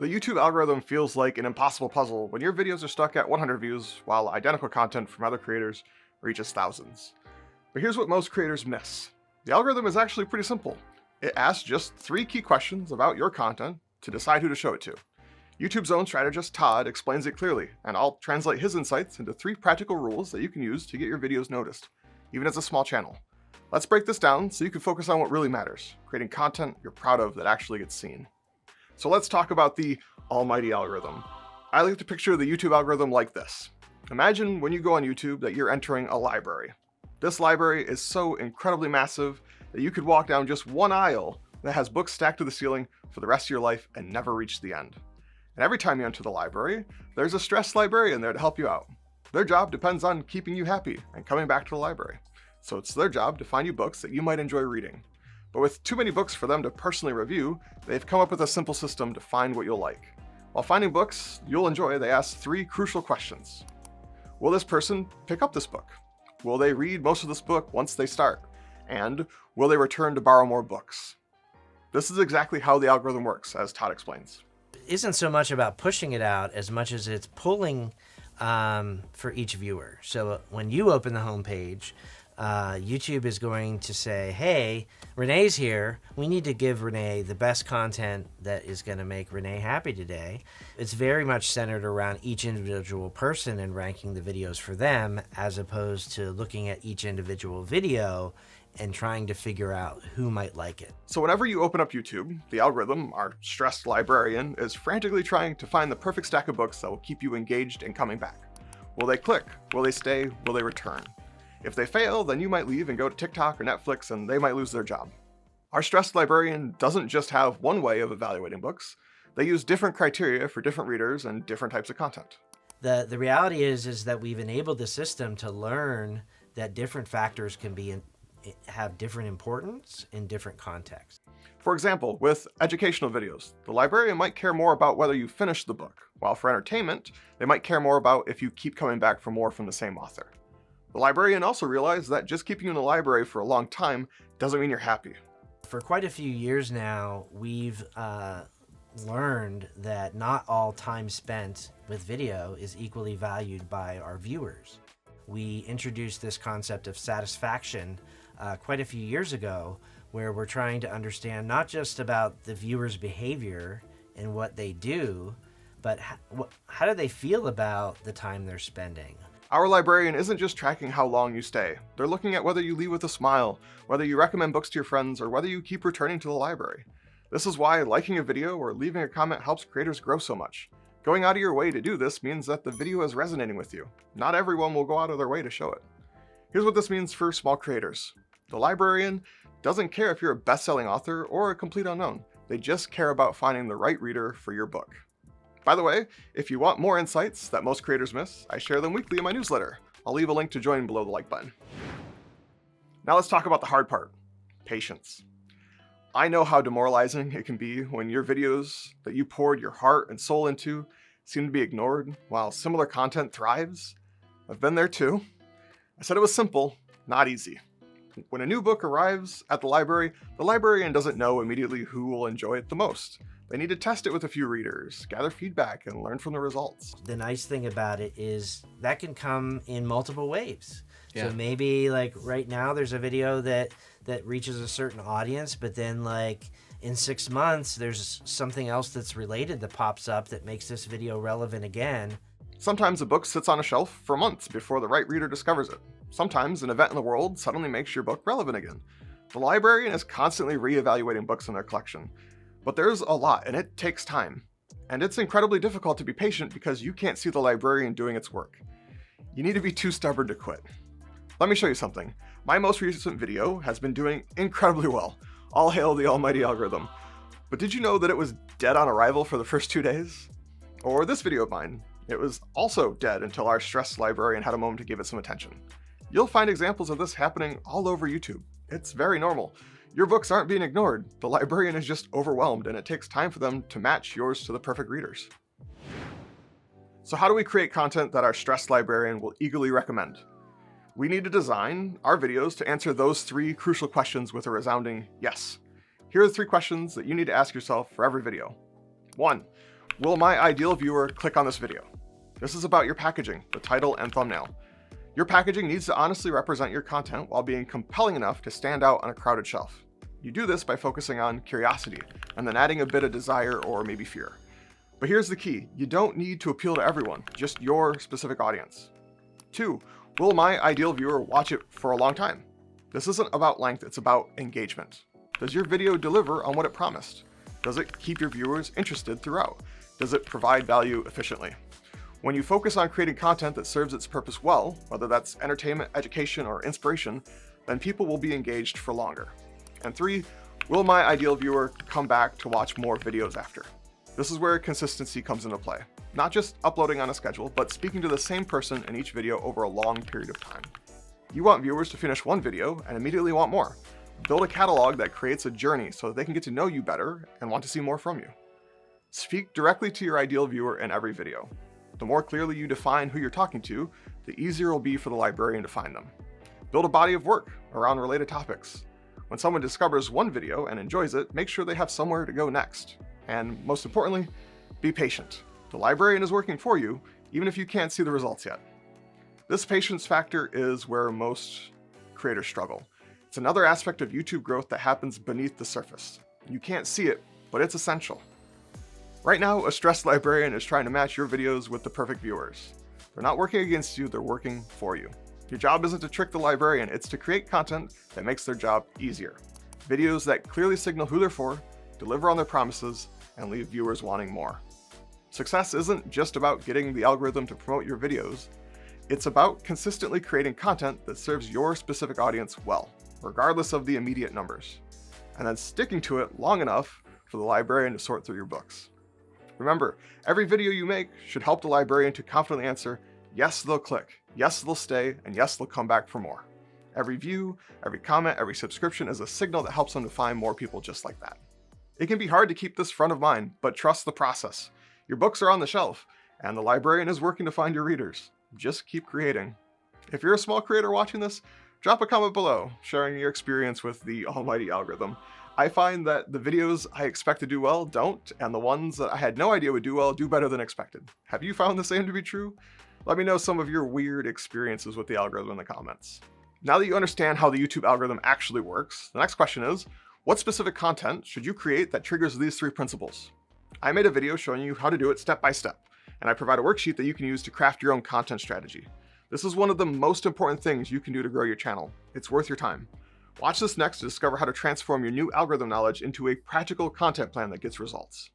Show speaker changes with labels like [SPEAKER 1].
[SPEAKER 1] The YouTube algorithm feels like an impossible puzzle when your videos are stuck at 100 views while identical content from other creators reaches thousands. But here's what most creators miss. The algorithm is actually pretty simple. It asks just 3 key questions about your content to decide who to show it to. YouTube's own strategist Todd explains it clearly, and I'll translate his insights into 3 practical rules that you can use to get your videos noticed, even as a small channel. Let's break this down so you can focus on what really matters, creating content you're proud of that actually gets seen. So let's talk about the almighty algorithm. I like to picture the YouTube algorithm like this. Imagine when you go on YouTube that you're entering a library. This library is so incredibly massive that you could walk down just one aisle that has books stacked to the ceiling for the rest of your life and never reach the end. And every time you enter the library, there's a stressed librarian there to help you out. Their job depends on keeping you happy and coming back to the library. So it's their job to find you books that you might enjoy reading. But with too many books for them to personally review, they've come up with a simple system to find what you'll like. While finding books you'll enjoy, they ask 3 crucial questions. Will this person pick up this book? Will they read most of this book once they start? And will they return to borrow more books? This is exactly how the algorithm works, as Todd explains.
[SPEAKER 2] It isn't so much about pushing it out as much as it's pulling for each viewer. So when you open the homepage, YouTube is going to say, hey, Renee's here. We need to give Renee the best content that is going to make Renee happy today. It's very much centered around each individual person and ranking the videos for them, as opposed to looking at each individual video and trying to figure out who might like it.
[SPEAKER 1] So whenever you open up YouTube, the algorithm, our stressed librarian, is frantically trying to find the perfect stack of books that will keep you engaged and coming back. Will they click? Will they stay? Will they return? If they fail, then you might leave and go to TikTok or Netflix and they might lose their job. Our stressed librarian doesn't just have one way of evaluating books. They use different criteria for different readers and different types of content.
[SPEAKER 2] The reality is that we've enabled the system to learn that different factors can have different importance in different contexts.
[SPEAKER 1] For example, with educational videos, the librarian might care more about whether you finish the book, while for entertainment, they might care more about if you keep coming back for more from the same author. The librarian also realized that just keeping you in the library for a long time doesn't mean you're happy.
[SPEAKER 2] For quite a few years now, we've learned that not all time spent with video is equally valued by our viewers. We introduced this concept of satisfaction quite a few years ago, where we're trying to understand not just about the viewer's behavior and what they do, but how do they feel about the time they're spending.
[SPEAKER 1] Our librarian isn't just tracking how long you stay. They're looking at whether you leave with a smile, whether you recommend books to your friends, or whether you keep returning to the library. This is why liking a video or leaving a comment helps creators grow so much. Going out of your way to do this means that the video is resonating with you. Not everyone will go out of their way to show it. Here's what this means for small creators. The librarian doesn't care if you're a best-selling author or a complete unknown. They just care about finding the right reader for your book. By the way, if you want more insights that most creators miss, I share them weekly in my newsletter. I'll leave a link to join below the like button. Now let's talk about the hard part, patience. I know how demoralizing it can be when your videos that you poured your heart and soul into seem to be ignored while similar content thrives. I've been there too. I said it was simple, not easy. When a new book arrives at the librarian doesn't know immediately who will enjoy it the most. They need to test it with a few readers, gather feedback, and learn from the results.
[SPEAKER 2] The nice thing about it is that can come in multiple waves.
[SPEAKER 3] Yeah.
[SPEAKER 2] So maybe like right now there's a video that reaches a certain audience, but then like in 6 months there's something else that's related that pops up that makes this video relevant again.
[SPEAKER 1] Sometimes a book sits on a shelf for months before the right reader discovers it. Sometimes an event in the world suddenly makes your book relevant again. The librarian is constantly reevaluating books in their collection. But there's a lot, and it takes time. And it's incredibly difficult to be patient because you can't see the librarian doing its work. You need to be too stubborn to quit. Let me show you something. My most recent video has been doing incredibly well. All hail the almighty algorithm. But did you know that it was dead on arrival for the first 2 days? Or this video of mine. It was also dead until our stressed librarian had a moment to give it some attention. You'll find examples of this happening all over YouTube. It's very normal. Your books aren't being ignored. The librarian is just overwhelmed, and it takes time for them to match yours to the perfect readers. So how do we create content that our stressed librarian will eagerly recommend? We need to design our videos to answer those 3 crucial questions with a resounding yes. Here are the 3 questions that you need to ask yourself for every video. 1. will my ideal viewer click on this video? This is about your packaging, the title and thumbnail. Your packaging needs to honestly represent your content while being compelling enough to stand out on a crowded shelf. You do this by focusing on curiosity and then adding a bit of desire or maybe fear. But here's the key, you don't need to appeal to everyone, just your specific audience. 2, will my ideal viewer watch it for a long time? This isn't about length, it's about engagement. Does your video deliver on what it promised? Does it keep your viewers interested throughout? Does it provide value efficiently? When you focus on creating content that serves its purpose well, whether that's entertainment, education, or inspiration, then people will be engaged for longer. And 3, will my ideal viewer come back to watch more videos after? This is where consistency comes into play. Not just uploading on a schedule, but speaking to the same person in each video over a long period of time. You want viewers to finish one video and immediately want more. Build a catalog that creates a journey so that they can get to know you better and want to see more from you. Speak directly to your ideal viewer in every video. The more clearly you define who you're talking to, the easier it will be for the librarian to find them. Build a body of work around related topics. When someone discovers one video and enjoys it, make sure they have somewhere to go next. And most importantly, be patient. The librarian is working for you, even if you can't see the results yet. This patience factor is where most creators struggle. It's another aspect of YouTube growth that happens beneath the surface. You can't see it, but it's essential. Right now, a stressed librarian is trying to match your videos with the perfect viewers. They're not working against you, they're working for you. Your job isn't to trick the librarian, it's to create content that makes their job easier. Videos that clearly signal who they're for, deliver on their promises, and leave viewers wanting more. Success isn't just about getting the algorithm to promote your videos, it's about consistently creating content that serves your specific audience well, regardless of the immediate numbers, and then sticking to it long enough for the librarian to sort through your books. Remember, every video you make should help the librarian to confidently answer, yes, they'll click, yes, they'll stay, and yes, they'll come back for more. Every view, every comment, every subscription is a signal that helps them to find more people just like that. It can be hard to keep this front of mind, but trust the process. Your books are on the shelf, and the librarian is working to find your readers. Just keep creating. If you're a small creator watching this, drop a comment below, sharing your experience with the almighty algorithm. I find that the videos I expect to do well don't, and the ones that I had no idea would do well do better than expected. Have you found the same to be true? Let me know some of your weird experiences with the algorithm in the comments. Now that you understand how the YouTube algorithm actually works, the next question is, what specific content should you create that triggers these 3 principles? I made a video showing you how to do it step by step, and I provide a worksheet that you can use to craft your own content strategy. This is one of the most important things you can do to grow your channel. It's worth your time. Watch this next to discover how to transform your new algorithm knowledge into a practical content plan that gets results.